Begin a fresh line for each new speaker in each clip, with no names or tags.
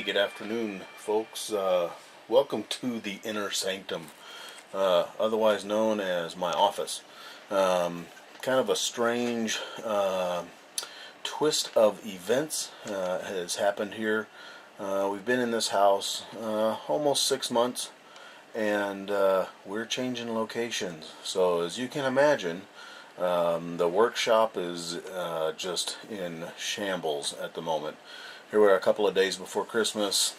good afternoon, folks. Welcome to the Inner Sanctum, otherwise known as my office. Kind of a strange twist of events has happened here. We've been in this house almost 6 months, and we're changing locations. So as you can imagine, the workshop is just in shambles at the moment. Here we are a couple of days before Christmas,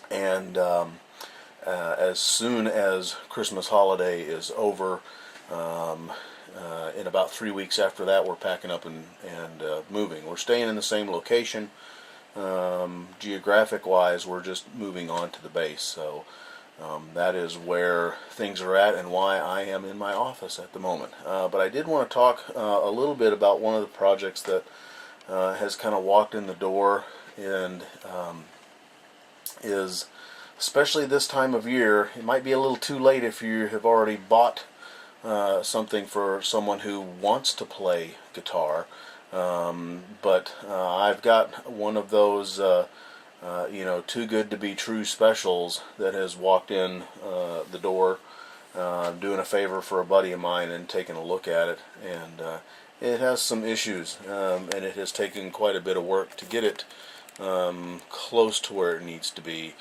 and as soon as Christmas holiday is over, in about 3 weeks after that, we're packing up and moving. We're staying in the same location. Geographic wise, we're just moving on to the base. So that is where things are at and why I am in my office at the moment. But I did want to talk a little bit about one of the projects that has kind of walked in the door, and is, especially this time of year, it might be a little too late if you have already bought something for someone who wants to play guitar, but I've got one of those too good to be true specials that has walked in the door. Doing a favor for a buddy of mine and taking a look at it, and it has some issues, and it has taken quite a bit of work to get it close to where it needs to be.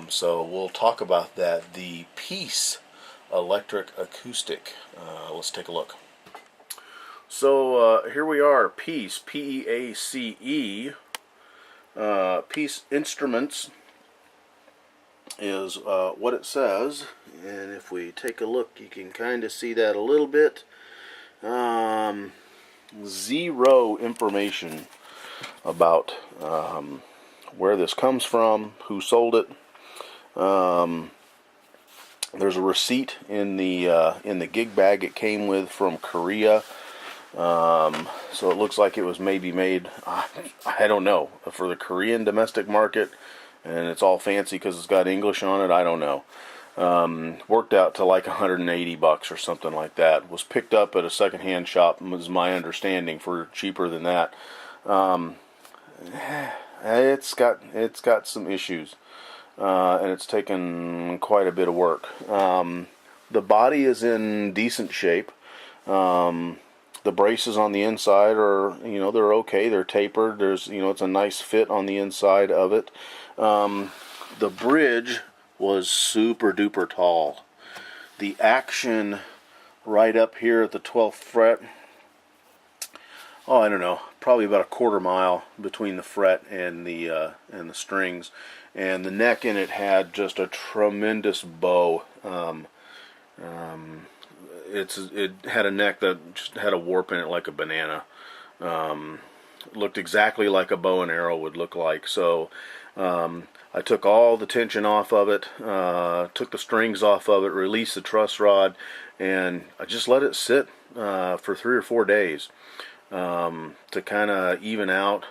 So we'll talk about that. The Peace Electric Acoustic. Let's take a look. So here we are. Peace, P-E-A-C-E. Peace Instruments is what it says, and if we take a look, you can kind of see that a little bit. Zero information about where this comes from, who sold it. There's a receipt in the gig bag it came with from Korea. So it looks like it was maybe made, I don't know, for the Korean domestic market, and it's all fancy because it's got English on it. I don't know. Worked out to like $180 or something like that. Was picked up at a secondhand shop, was my understanding, for cheaper than that. It's got some issues, and it's taken quite a bit of work. The body is in decent shape. The braces on the inside are, they're okay. They're tapered. There's, it's a nice fit on the inside of it. The bridge was super duper tall. The action right up here at the 12th fret, I don't know, probably about a quarter mile between the fret and the strings, and the neck in it had just a tremendous bow. It had a neck that just had a warp in it like a banana. Looked exactly like a bow and arrow would look like. So I took all the tension off of it, took the strings off of it, released the truss rod, and I just let it sit for 3 or 4 days to kind of even out,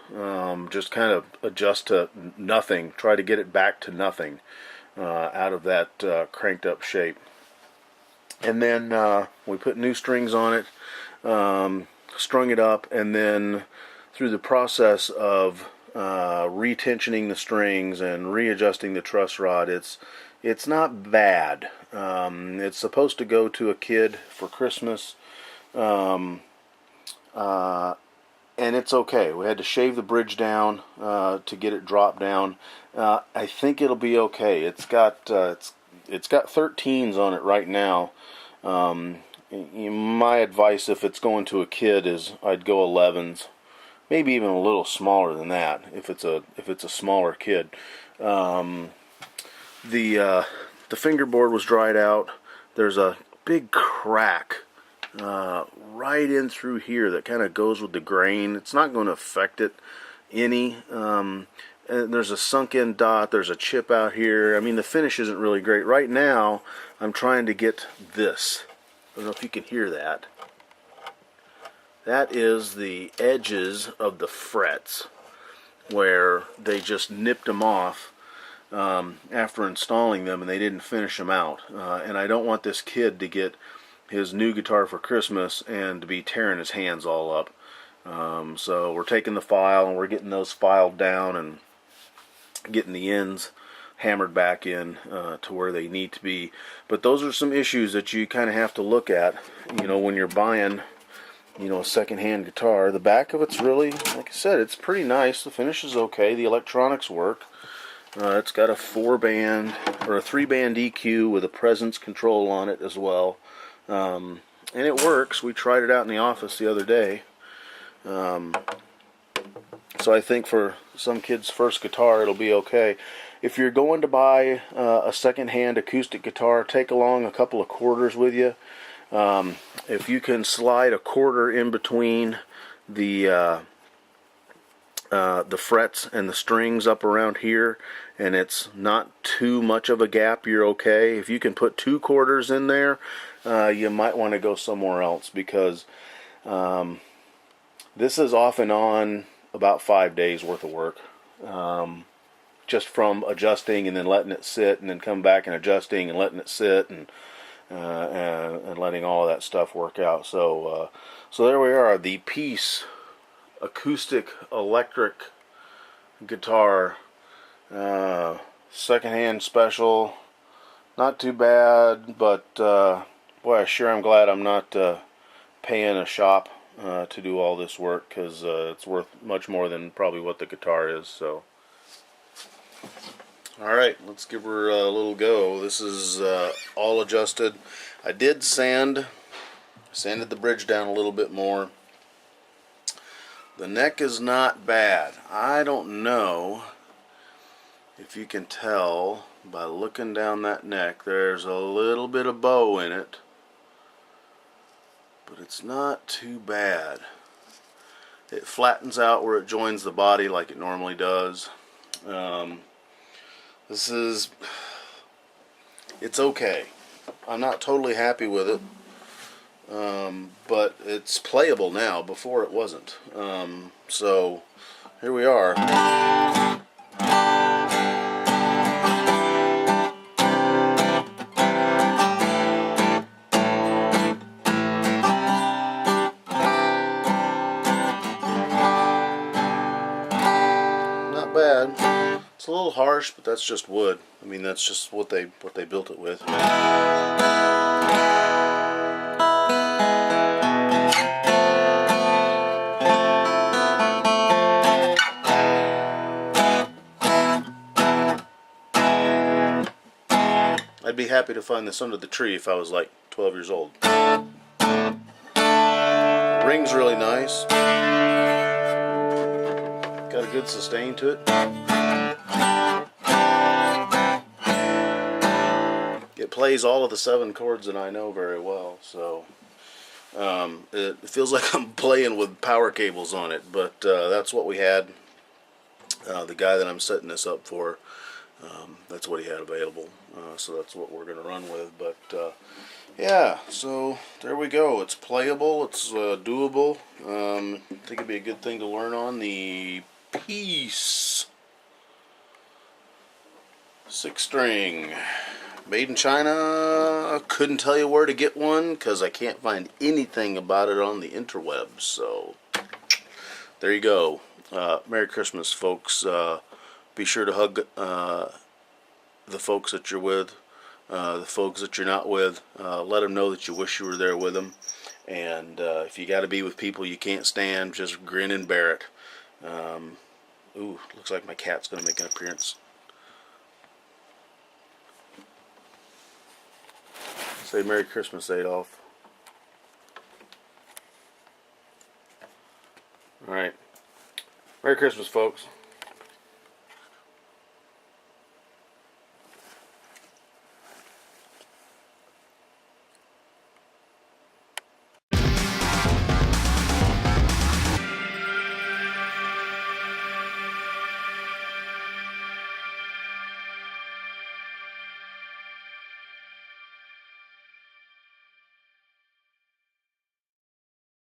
just kind of adjust to nothing, try to get it back to nothing out of that cranked up shape. And then we put new strings on it, strung it up, and then through the process of retensioning the strings and readjusting the truss rod, it's not bad. It's supposed to go to a kid for Christmas, and it's okay. We had to shave the bridge down to get it dropped down. I think it'll be okay. It's got 13s on it right now. My advice, if it's going to a kid, is I'd go 11s, maybe even a little smaller than that if it's a smaller kid. The fingerboard was dried out. There's a big crack right in through here that kind of goes with the grain. It's not going to affect it any. And there's a sunk in dot. There's a chip out here. I mean, the finish isn't really great. Right now, I'm trying to get this. I don't know if you can hear that. That is the edges of the frets where they just nipped them off after installing them, and they didn't finish them out. And I don't want this kid to get his new guitar for Christmas and to be tearing his hands all up. So we're taking the file and we're getting those filed down, and getting the ends hammered back in to where they need to be. But those are some issues that you kind of have to look at, you know, when you're buying, you know, a second-hand guitar. The back of it's really, like I said, it's pretty nice. The finish is okay. The electronics work. It's got a 4-band or a 3-band EQ with a presence control on it as well, and it works. We tried it out in the office the other day. So I think for some kid's first guitar, it'll be okay. If you're going to buy a second-hand acoustic guitar, take along a couple of quarters with you. If you can slide a quarter in between the frets and the strings up around here, and it's not too much of a gap, you're okay. If you can put 2 quarters in there, you might want to go somewhere else, because this is off and on about 5 days worth of work, just from adjusting and then letting it sit, and then come back and adjusting and letting it sit, and letting all of that stuff work out. So there we are, the Peace acoustic electric guitar, secondhand special. Not too bad, but boy, I sure am glad I'm not paying a shop to do all this work, because it's worth much more than probably what the guitar is. So alright, let's give her a little go. This is all adjusted. I did sanded the bridge down a little bit more. The neck is not bad. I don't know if you can tell by looking down that neck. There's a little bit of bow in it, but it's not too bad. It flattens out where it joins the body like it normally does. It's okay. I'm not totally happy with it, but it's playable now. Before it wasn't. So here we are. Not bad. It's a little harsh, but that's just wood. I mean, that's just what they built it with. I'd be happy to find this under the tree if I was like 12 years old. Ring's really nice. Got a good sustain to it. It plays all of the 7 chords that I know very well, so it feels like I'm playing with power cables on it, but that's what we had. The guy that I'm setting this up for, that's what he had available, so that's what we're going to run with. But yeah, so there we go. It's playable, it's doable. I think it'd be a good thing to learn on. The Peace 6-string, made in China. Couldn't tell you where to get one because I can't find anything about it on the interwebs. So there you go. Merry Christmas, folks. Be sure to hug the folks that you're with, the folks that you're not with. Let them know that you wish you were there with them. And if you got to be with people you can't stand, just grin and bear it. Ooh, looks like my cat's going to make an appearance. Say Merry Christmas, Adolf. Alright. Merry Christmas, folks.